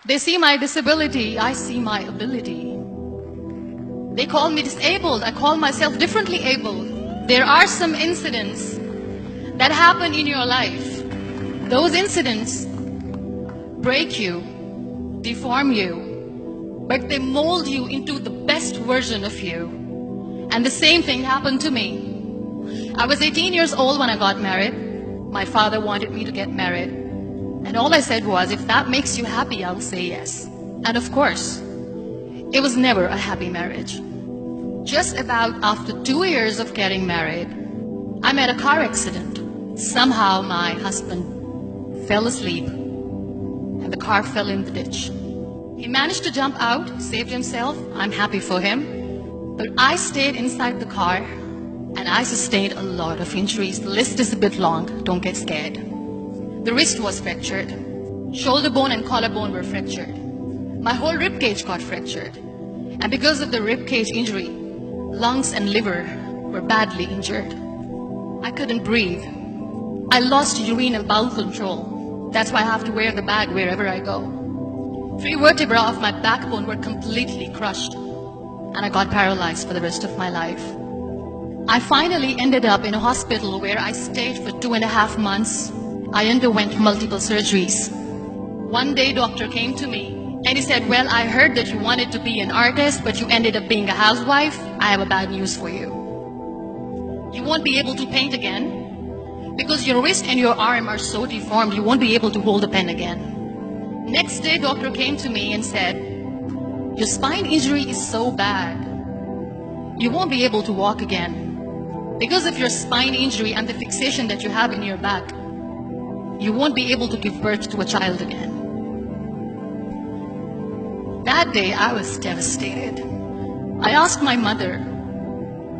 They see my disability, I see my ability. They call me disabled, I call myself differently abled. There are some incidents that happen in your life. Those incidents break you, deform you, but they mold you into the best version of you. And the same thing happened to me. I was 18 years old when I got married. My father wanted me to get married. And all I said was, if that makes you happy, I'll say yes. And of course, it was never a happy marriage. Just about after 2 years of getting married, I met a car accident. Somehow my husband fell asleep and the car fell in the ditch. He managed to jump out, saved himself. I'm happy for him. But I stayed inside the car and I sustained a lot of injuries. The list is a bit long, don't get scared. The wrist was fractured. Shoulder bone and collarbone were fractured. My whole rib cage got fractured. And because of the rib cage injury, lungs and liver were badly injured. I couldn't breathe. I lost urine and bowel control. That's why I have to wear the bag wherever I go. 3 vertebrae of my backbone were completely crushed. And I got paralyzed for the rest of my life. I finally ended up in a hospital where I stayed for 2.5 months. I underwent multiple surgeries. One day, doctor came to me and he said, well, I heard that you wanted to be an artist, but you ended up being a housewife. I have a bad news for you. You won't be able to paint again because your wrist and your arm are so deformed, you won't be able to hold a pen again. Next day, doctor came to me and said, your spine injury is so bad, you won't be able to walk again. Because of your spine injury and the fixation that you have in your back, you won't be able to give birth to a child again. That day, I was devastated. I asked my mother,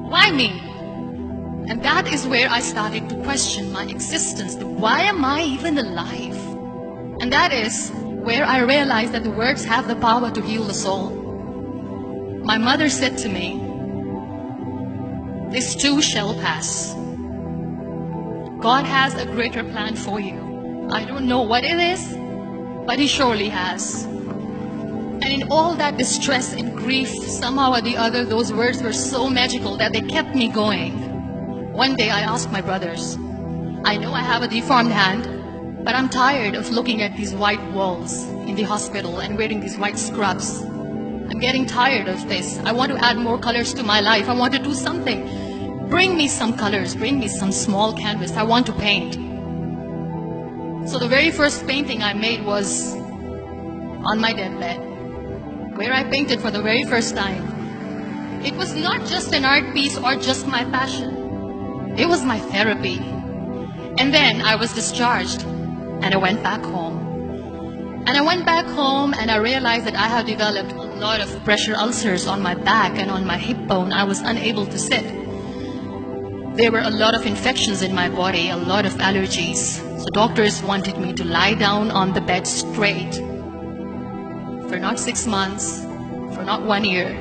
why me? And that is where I started to question my existence. Why am I even alive? And that is where I realized that the words have the power to heal the soul. My mother said to me, this too shall pass. God has a greater plan for you. I don't know what it is, but He surely has. And in all that distress and grief, somehow or the other, those words were so magical that they kept me going. One day I asked my brothers, I know I have a deformed hand, but I'm tired of looking at these white walls in the hospital and wearing these white scrubs. I'm getting tired of this. I want to add more colors to my life. I want to do something. Bring me some colors. Bring me some small canvas. I want to paint. So the very first painting I made was on my deathbed, where I painted for the very first time. It was not just an art piece or just my passion. It was my therapy. And then I was discharged. And I went back home. And I went back home and I realized that I had developed a lot of pressure ulcers on my back and on my hip bone. I was unable to sit. There were a lot of infections in my body, a lot of allergies. So doctors wanted me to lie down on the bed straight for not 6 months, for not 1 year,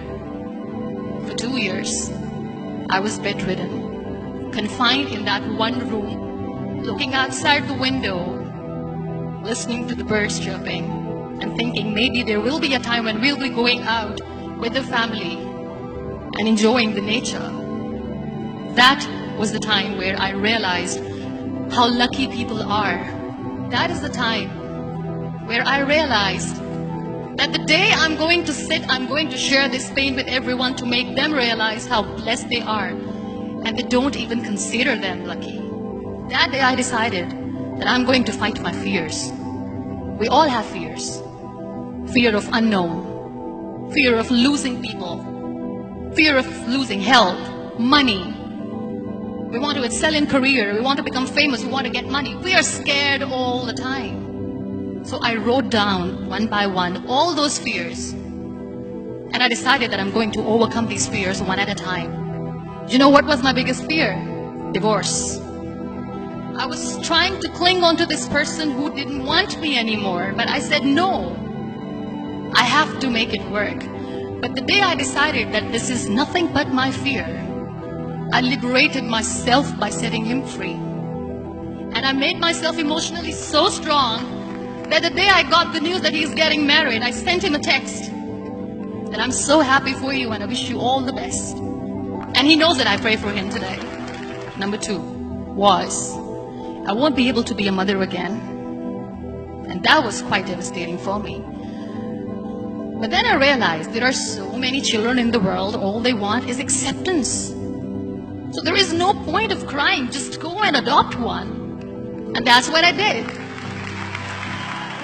for 2 years. I was bedridden, confined in that one room, looking outside the window, listening to the birds chirping and thinking maybe there will be a time when we'll be going out with the family and enjoying the nature. That was the time where I realized how lucky people are. That is the time where I realized that the day I'm going to sit, I'm going to share this pain with everyone to make them realize how blessed they are, and they don't even consider them lucky. That day I decided that I'm going to fight my fears. We all have fears. Fear of unknown, fear of losing people, fear of losing health, money. We want to excel in career, we want to become famous, we want to get money. We are scared all the time. So I wrote down one by one all those fears. And I decided that I'm going to overcome these fears one at a time. You know what was my biggest fear? Divorce. I was trying to cling on to this person who didn't want me anymore, but I said no. I have to make it work. But the day I decided that this is nothing but my fear, I liberated myself by setting him free. And I made myself emotionally so strong that the day I got the news that he's getting married, I sent him a text that I'm so happy for you and I wish you all the best. And he knows that I pray for him today. Number 2 was, I won't be able to be a mother again. And that was quite devastating for me. But then I realized there are so many children in the world, all they want is acceptance. So there is no point of crying, just go and adopt one. And that's what I did.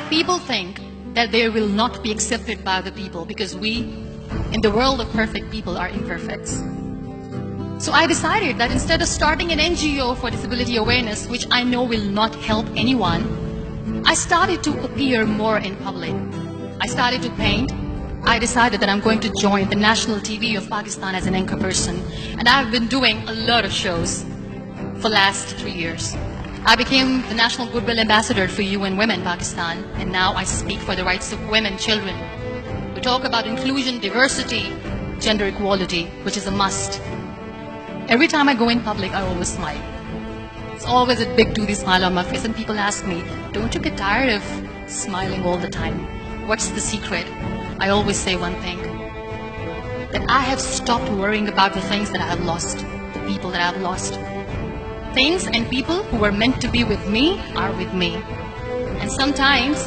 People think that they will not be accepted by the people because we, in the world of perfect people, are imperfect. So I decided that instead of starting an NGO for disability awareness, which I know will not help anyone, I started to appear more in public. I started to paint. I decided that I'm going to join the national TV of Pakistan as an anchor person. And I've been doing a lot of shows for the last 3 years. I became the National Goodwill Ambassador for UN Women Pakistan, and now I speak for the rights of women, children. We talk about inclusion, diversity, gender equality, which is a must. Every time I go in public, I always smile. It's always a big toothy smile on my face, and people ask me, don't you get tired of smiling all the time? What's the secret? I always say one thing, that I have stopped worrying about the things that I have lost, the people that I have lost. Things and people who were meant to be with me are with me. And sometimes,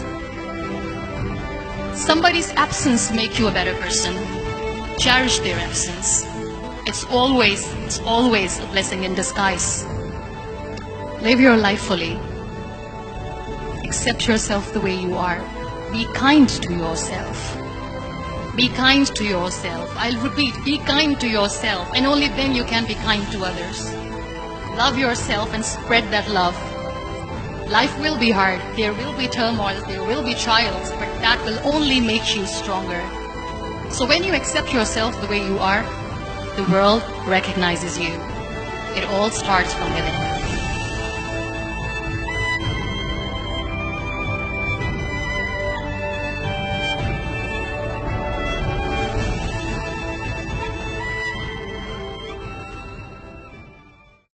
somebody's absence makes you a better person. Cherish their absence. It's always a blessing in disguise. Live your life fully. Accept yourself the way you are. Be kind to yourself. Be kind to yourself. I'll repeat, be kind to yourself, and only then you can be kind to others. Love yourself and spread that love. Life will be hard, there will be turmoil, there will be trials, but that will only make you stronger. So when you accept yourself the way you are, the world recognizes you. It all starts from within.